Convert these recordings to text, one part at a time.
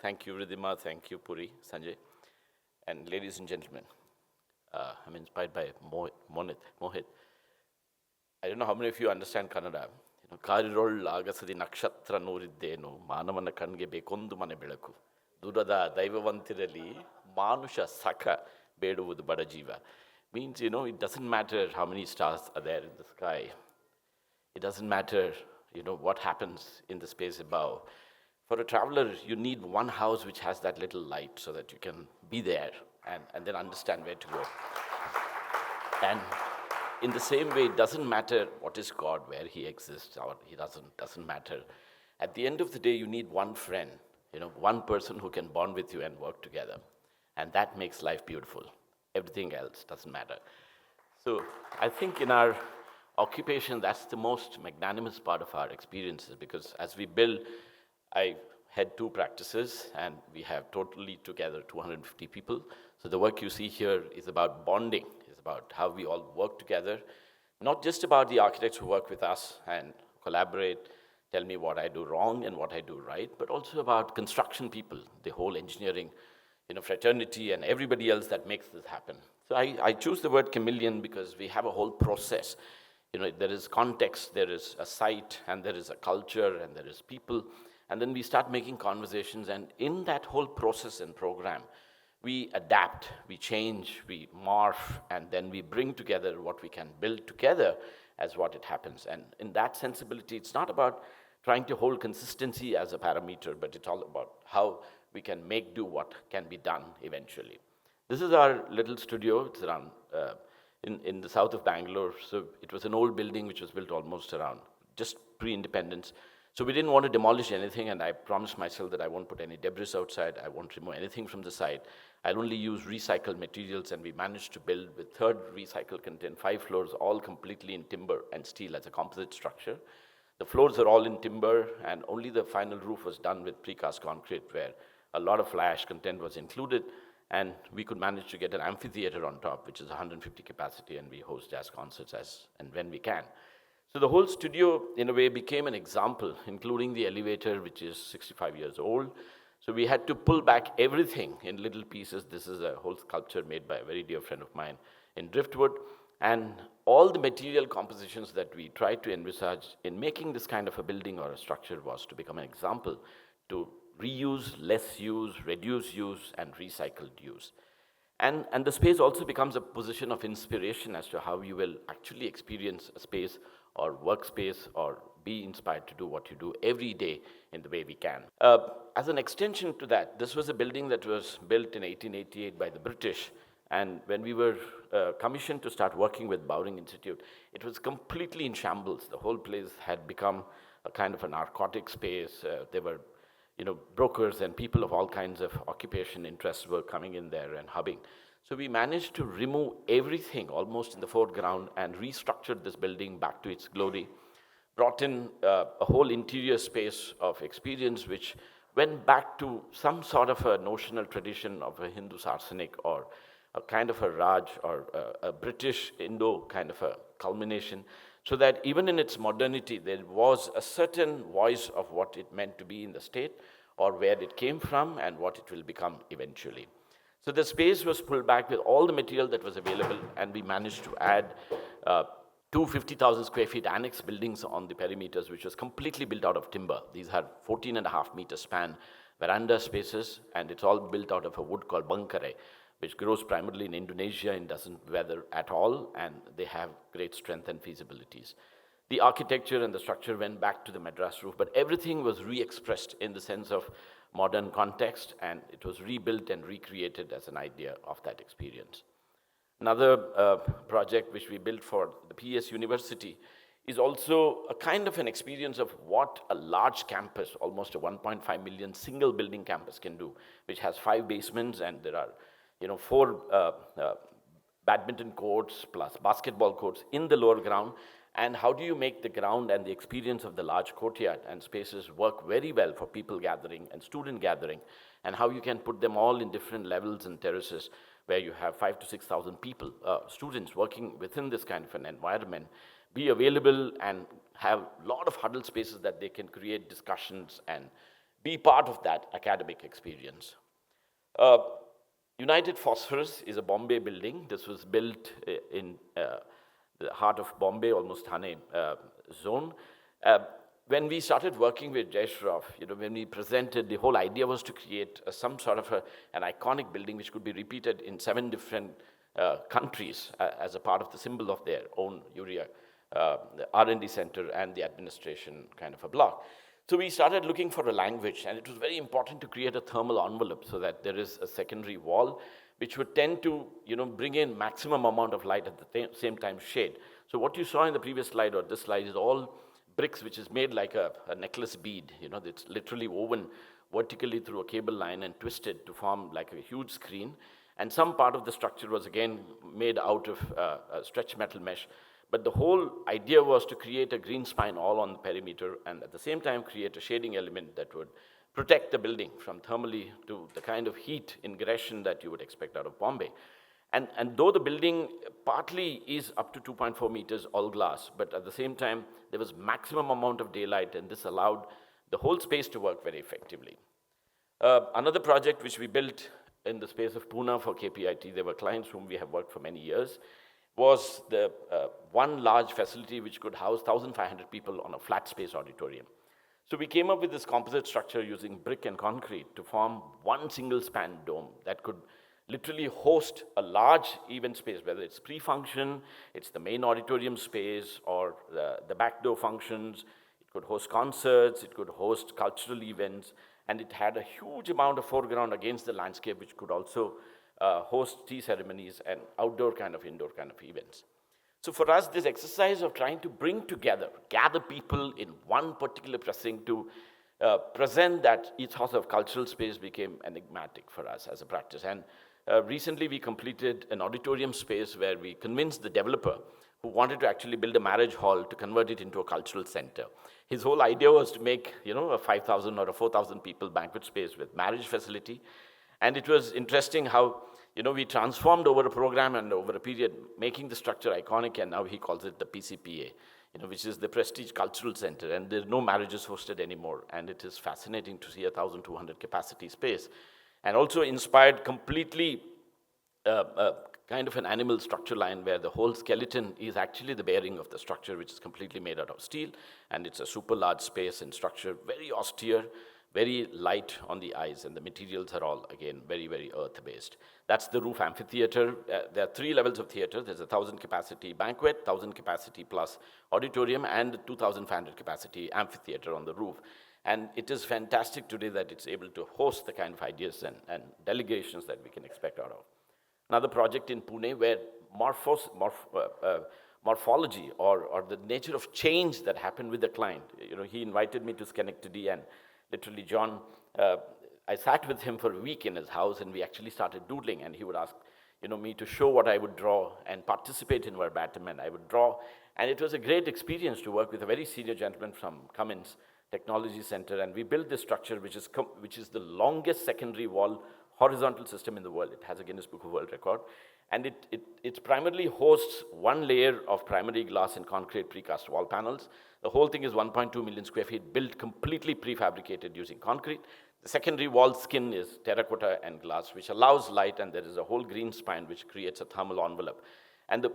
Thank you, Ridhima. Thank you, Puri, Sanjay. And ladies and gentlemen, I'm inspired by Mohit. I don't know how many of you understand Kannada. ಕಾರಿರೊಳ್ ಆಗಸದಿ ನಕ್ಷತ್ರ ನೂರಿದ್ದೇನು ಮಾನವನ ಕಣ್ಗೆ ಬೇಕೊಂದು ಮನೆ ಬೆಳಕು ದುರದ ದೈವವಂತಿರಲಿ ಮಾನುಷ ಸಖ ಬೇಡುವುದು ಬಡ ಜೀವ. Means, it doesn't matter how many stars are there in the sky. It doesn't matter, what happens in the space above. For a traveler, you need one house which has that little light so that you can be there and then understand where to go. And in the same way, it doesn't matter what is God, where he exists or he doesn't matter. At the end of the day, you need one friend, one person who can bond with you and work together. And that makes life beautiful. Everything else doesn't matter. So I think in our occupation, that's the most magnanimous part of our experiences, because as we build, I had 2 practices and we have totally together 250 people. So the work you see here is about bonding, is about how we all work together, not just about the architects who work with us and collaborate, tell me what I do wrong and what I do right, but also about construction people, the whole engineering, fraternity and everybody else that makes this happen. So I choose the word chameleon because we have a whole process. There is context, there is a site, and there is a culture, and there is people. And then we start making conversations, and in that whole process and program, we adapt, we change, we morph, and then we bring together what we can build together as what it happens. And in that sensibility, it's not about trying to hold consistency as a parameter, but it's all about how we can make do what can be done eventually. This is our little studio. It's around in the south of Bangalore. So it was an old building which was built almost around just pre-independence. So we didn't want to demolish anything, and I promised myself that I won't put any debris outside, I won't remove anything from the site. I'll only use recycled materials, and we managed to build with 3rd recycled content, 5 floors, all completely in timber and steel as a composite structure. The floors are all in timber, and only the final roof was done with precast concrete, where a lot of fly ash content was included, and we could manage to get an amphitheater on top, which is 150 capacity, and we host jazz concerts as and when we can. So the whole studio, in a way, became an example, including the elevator, which is 65 years old. So we had to pull back everything in little pieces. This is a whole sculpture made by a very dear friend of mine in driftwood. And all the material compositions that we tried to envisage in making this kind of a building or a structure was to become an example to reuse, less use, reduce use, and recycled use. And the space also becomes a position of inspiration as to how you will actually experience a space or workspace or be inspired to do what you do every day in the way we can. As an extension to that, this was a building that was built in 1888 by the British. And when we were commissioned to start working with Bowring Institute, it was completely in shambles. The whole place had become a kind of a narcotic space. There were brokers and people of all kinds of occupation interests were coming in there and hubbing. So we managed to remove everything almost in the foreground and restructured this building back to its glory, brought in a whole interior space of experience which went back to some sort of a notional tradition of a Hindu Sarsenic or a kind of a Raj or a British Indo kind of a culmination, so that even in its modernity, there was a certain voice of what it meant to be in the state or where it came from and what it will become eventually. So the space was pulled back with all the material that was available, and we managed to add 250,000 square feet annex buildings on the perimeters, which was completely built out of timber. These are 14.5-meter span veranda spaces, and it's all built out of a wood called bangkare, which grows primarily in Indonesia and doesn't weather at all, and they have great strength and feasibilities. The architecture and the structure went back to the Madras roof, but everything was re-expressed in the sense of modern context, and it was rebuilt and recreated as an idea of that experience. Another project which we built for the PS University is also a kind of an experience of what a large campus, almost a 1.5 million single building campus can do, which has 5 basements, and there are 4 badminton courts plus basketball courts in the lower ground. And how do you make the ground and the experience of the large courtyard and spaces work very well for people gathering and student gathering, and how you can put them all in different levels and terraces where you have 5,000 to 6,000 people, students working within this kind of an environment, be available and have a lot of huddle spaces that they can create discussions and be part of that academic experience. Uh, United Phosphorus is a Bombay building. This was built in the heart of Bombay, almost Thane zone. When we started working with Jai Shroff, when we presented, the whole idea was to create some sort of an iconic building which could be repeated in 7 different countries as a part of the symbol of their own urea, the R&D center and the administration kind of a block. So we started looking for a language, and it was very important to create a thermal envelope so that there is a secondary wall which would tend to bring in maximum amount of light at the same time shade. So what you saw in the previous slide or this slide is all bricks which is made like a necklace bead. It's literally woven vertically through a cable line and twisted to form like a huge screen. And some part of the structure was again made out of stretch metal mesh. But the whole idea was to create a green spine all on the perimeter and at the same time create a shading element that would protect the building from thermally to the kind of heat ingression that you would expect out of Bombay. And though the building partly is up to 2.4 meters all glass, but at the same time, there was maximum amount of daylight, and this allowed the whole space to work very effectively. Another project which we built in the space of Pune for KPIT, there were clients whom we have worked for many years, was the one large facility which could house 1,500 people on a flat space auditorium. So we came up with this composite structure using brick and concrete to form one single span dome that could literally host a large event space, whether it's pre-function, it's the main auditorium space, or the back door functions. It could host concerts, it could host cultural events, and it had a huge amount of foreground against the landscape, which could also host tea ceremonies and outdoor indoor kind of events. So for us, this exercise of trying to bring together, gather people in one particular pressing to present that ethos of cultural space became enigmatic for us as a practice. And recently we completed an auditorium space where we convinced the developer who wanted to actually build a marriage hall to convert it into a cultural center. His whole idea was to make a 5,000 or a 4,000 people banquet space with marriage facility. And it was interesting how we transformed over a program and over a period, making the structure iconic, and now he calls it the PCPA, which is the Prestige Cultural Center, and there are no marriages hosted anymore, and it is fascinating to see a 1,200 capacity space, and also inspired completely kind of an animal structure line where the whole skeleton is actually the bearing of the structure, which is completely made out of steel, and it's a super large space and structure, very austere, very light on the eyes, and the materials are all, again, very, very earth-based. That's the roof amphitheater. There are 3 levels of theater. There's a 1,000 capacity banquet, 1,000 capacity plus auditorium, and 2,500 capacity amphitheater on the roof. And it is fantastic today that it's able to host the kind of ideas and delegations that we can expect out of. Another project in Pune where morphology or the nature of change that happened with the client. He invited me to Schenectady, and literally, John, I sat with him for a week in his house, and we actually started doodling, and he would ask, me to show what I would draw and participate in verbatim, and I would draw. And it was a great experience to work with a very senior gentleman from Cummins Technology Center, and we built this structure, which is the longest secondary wall horizontal system in the world. It has a Guinness Book of World Record, and it primarily hosts one layer of primary glass and concrete precast wall panels. The whole thing is 1.2 million square feet, built completely prefabricated using concrete. The secondary wall skin is terracotta and glass, which allows light, and there is a whole green spine which creates a thermal envelope. And the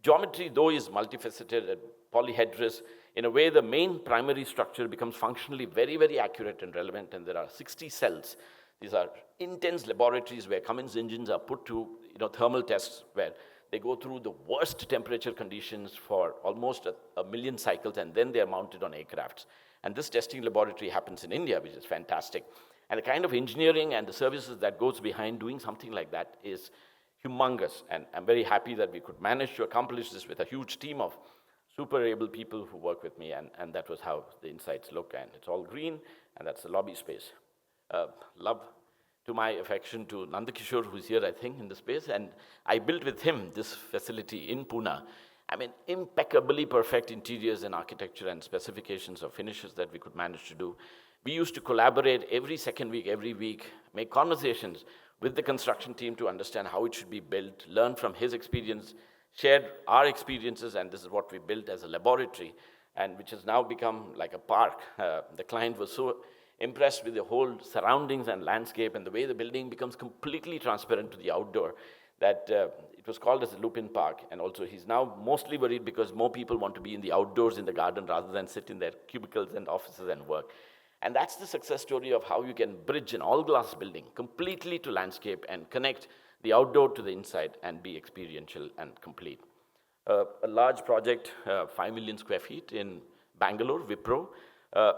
geometry, though, is multifaceted and polyhedrous. In a way, the main primary structure becomes functionally very, very accurate and relevant, and there are 60 cells. These are intense laboratories where Cummins engines are put to thermal tests where they go through the worst temperature conditions for almost a million cycles, and then they are mounted on aircrafts. And this testing laboratory happens in India, which is fantastic. And the kind of engineering and the services that goes behind doing something like that is humongous. And I'm very happy that we could manage to accomplish this with a huge team of super able people who work with me, and that was how the insides look. And it's all green, and that's the lobby space. Love to my affection to Nandakishore, who's here, I think, in the space. And I built with him this facility in Pune. I mean, impeccably perfect interiors and architecture and specifications of finishes that we could manage to do. We used to collaborate every second week, every week, make conversations with the construction team to understand how it should be built, learn from his experience, shared our experiences, and this is what we built as a laboratory, and which has now become like a park. The client was so impressed with the whole surroundings and landscape and the way the building becomes completely transparent to the outdoor, that it was called as a Lupin Park. And also he's now mostly worried because more people want to be in the outdoors in the garden rather than sit in their cubicles and offices and work. And that's the success story of how you can bridge an all-glass building completely to landscape and connect the outdoor to the inside and be experiential and complete. A large project, 5 million square feet in Bangalore, Wipro.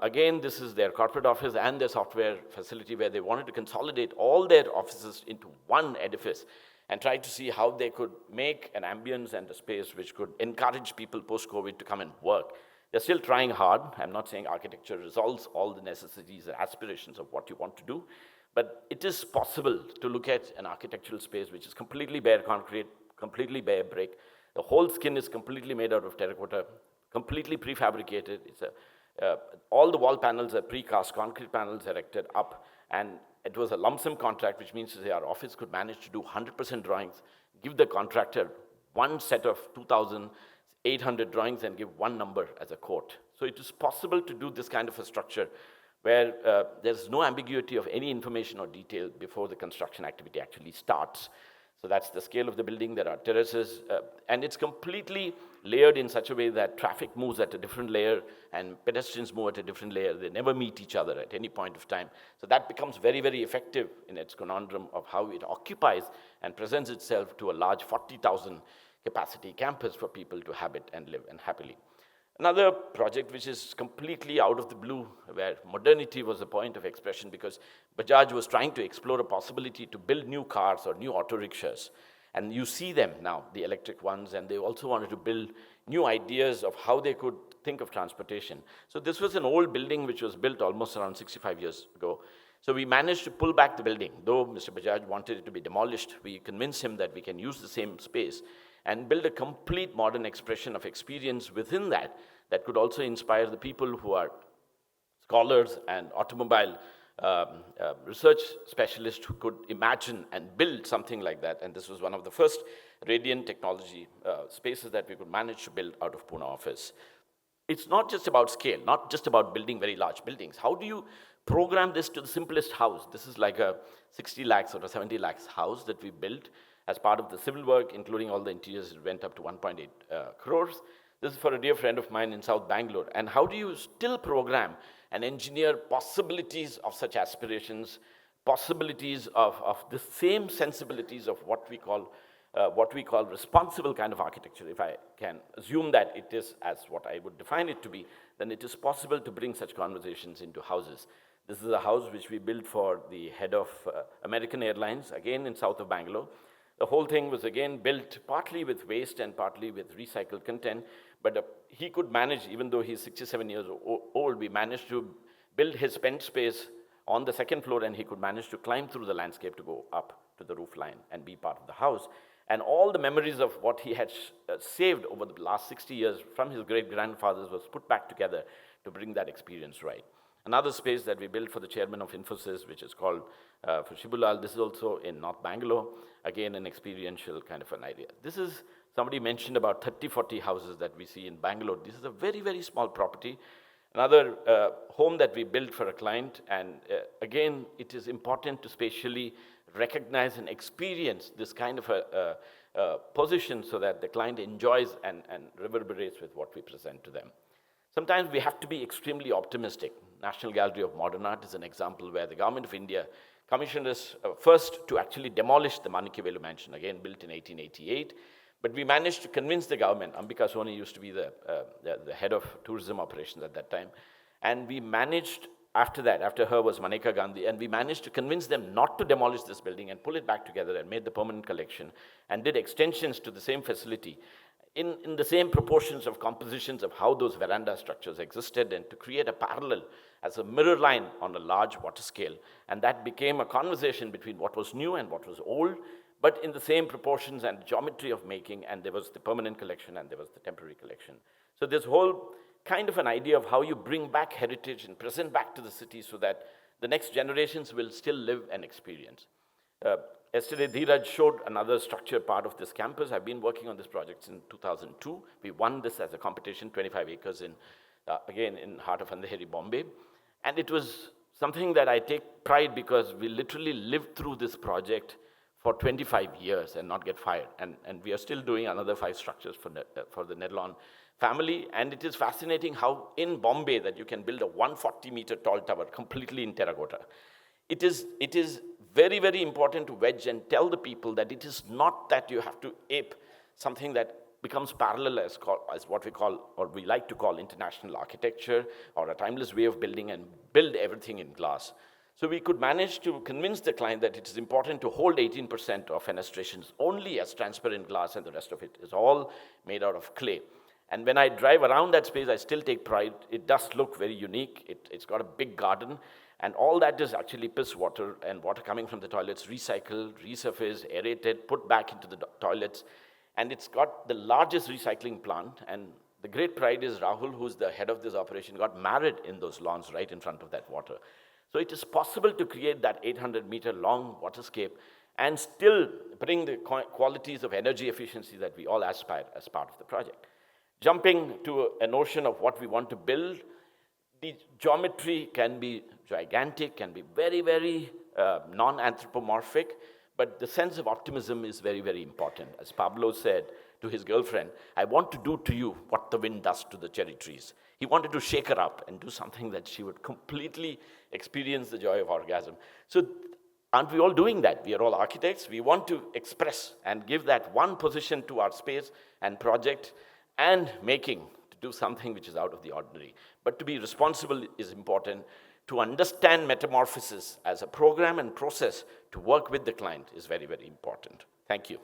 Again, this is their corporate office and their software facility where they wanted to consolidate all their offices into one edifice and try to see how they could make an ambience and a space which could encourage people post-COVID to come and work. They're still trying hard. I'm not saying architecture resolves all the necessities and aspirations of what you want to do, but it is possible to look at an architectural space which is completely bare concrete, completely bare brick. The whole skin is completely made out of terracotta, completely prefabricated. All the wall panels are precast concrete panels erected up, and it was a lump sum contract, which means that our office could manage to do 100% drawings, give the contractor one set of 2,800 drawings and give one number as a quote. So it is possible to do this kind of a structure where there's no ambiguity of any information or detail before the construction activity actually starts. So that's the scale of the building. There are terraces, and it's completely layered in such a way that traffic moves at a different layer and pedestrians move at a different layer. They never meet each other at any point of time. So that becomes very, very effective in its conundrum of how it occupies and presents itself to a large 40,000 capacity campus for people to habit and live and happily. Another project which is completely out of the blue, where modernity was the point of expression because Bajaj was trying to explore a possibility to build new cars or new auto rickshaws. And you see them now, the electric ones, and they also wanted to build new ideas of how they could think of transportation. So this was an old building which was built almost around 65 years ago. So we managed to pull back the building. Though Mr. Bajaj wanted it to be demolished, we convinced him that we can use the same space and build a complete modern expression of experience within that could also inspire the people who are scholars and automobile research specialists who could imagine and build something like that. And this was one of the first radiant technology spaces that we could manage to build out of Pune office. It's not just about scale, not just about building very large buildings. How do you program this to the simplest house? This is like a 60 lakhs or a 70 lakhs house that we built as part of the civil work, including all the interiors. It went up to 1.8 crores. This is for a dear friend of mine in South Bangalore. And how do you still program and engineer possibilities of such aspirations, possibilities of the same sensibilities of what we call responsible kind of architecture? If I can assume that it is as what I would define it to be, then it is possible to bring such conversations into houses. This is a house which we built for the head of American Airlines, again in south of Bangalore. The whole thing was again built partly with waste and partly with recycled content, but he could manage, even though he's 67 years old, we managed to build his spent space on the second floor, and he could manage to climb through the landscape to go up to the roof line and be part of the house. And all the memories of what he had saved over the last 60 years from his great-grandfathers was put back together to bring that experience right. Another space that we built for the chairman of Infosys, which is called for Shibulal, this is also in North Bangalore, again an experiential kind of an idea. This is, somebody mentioned about 30, 40 houses that we see in Bangalore. This is a very, very small property. Another home that we built for a client, and again, it is important to spatially recognize and experience this kind of a position so that the client enjoys and reverberates with what we present to them. Sometimes we have to be extremely optimistic. National Gallery of Modern Art is an example where the government of India commissioned us first to actually demolish the Manikivelu mansion, again built in 1888. But we managed to convince the government. Ambika Soni used to be the head of tourism operations at that time. And we managed, after that, after her was Maneka Gandhi, and we managed to convince them not to demolish this building and pull it back together and made the permanent collection and did extensions to the same facility in the same proportions of compositions of how those veranda structures existed, and to create a parallel as a mirror line on a large water scale. And that became a conversation between what was new and what was old, but in the same proportions and geometry of making, and there was the permanent collection and there was the temporary collection. So this whole kind of an idea of how you bring back heritage and present back to the city so that the next generations will still live and experience. Yesterday, Dheeraj showed another structured part of this campus. I've been working on this project since 2002. We won this as a competition, 25 acres in, again, in heart of Andheri, Bombay. And it was something that I take pride because we literally lived through this project for 25 years and not get fired. And we are still doing another 5 structures for the Nedlon family. And it is fascinating how in Bombay that you can build a 140-meter tall tower completely in terracotta. It is very, very important to wedge and tell the people that it is not that you have to ape something that becomes parallel as what we call, or we like to call, international architecture, or a timeless way of building, and build everything in glass. So we could manage to convince the client that it is important to hold 18% of fenestrations only as transparent glass, and the rest of it is all made out of clay. And when I drive around that space, I still take pride. It does look very unique. It's got a big garden, and all that is actually piss water, and water coming from the toilets, recycled, resurfaced, aerated, put back into the toilets. And it's got the largest recycling plant, and the great pride is Rahul, who's the head of this operation, got married in those lawns right in front of that water. So it is possible to create that 800-meter long waterscape and still bring the qualities of energy efficiency that we all aspire as part of the project. Jumping to a notion of what we want to build, the geometry can be gigantic, can be very, very non-anthropomorphic, but the sense of optimism is very, very important. As Pablo said to his girlfriend, I want to do to you what the wind does to the cherry trees. He wanted to shake her up and do something that she would completely experience the joy of orgasm. So aren't we all doing that? We are all architects. We want to express and give that one position to our space and project and making, to do something which is out of the ordinary. But to be responsible is important. To understand metamorphosis as a program and process to work with the client is very, very important. Thank you.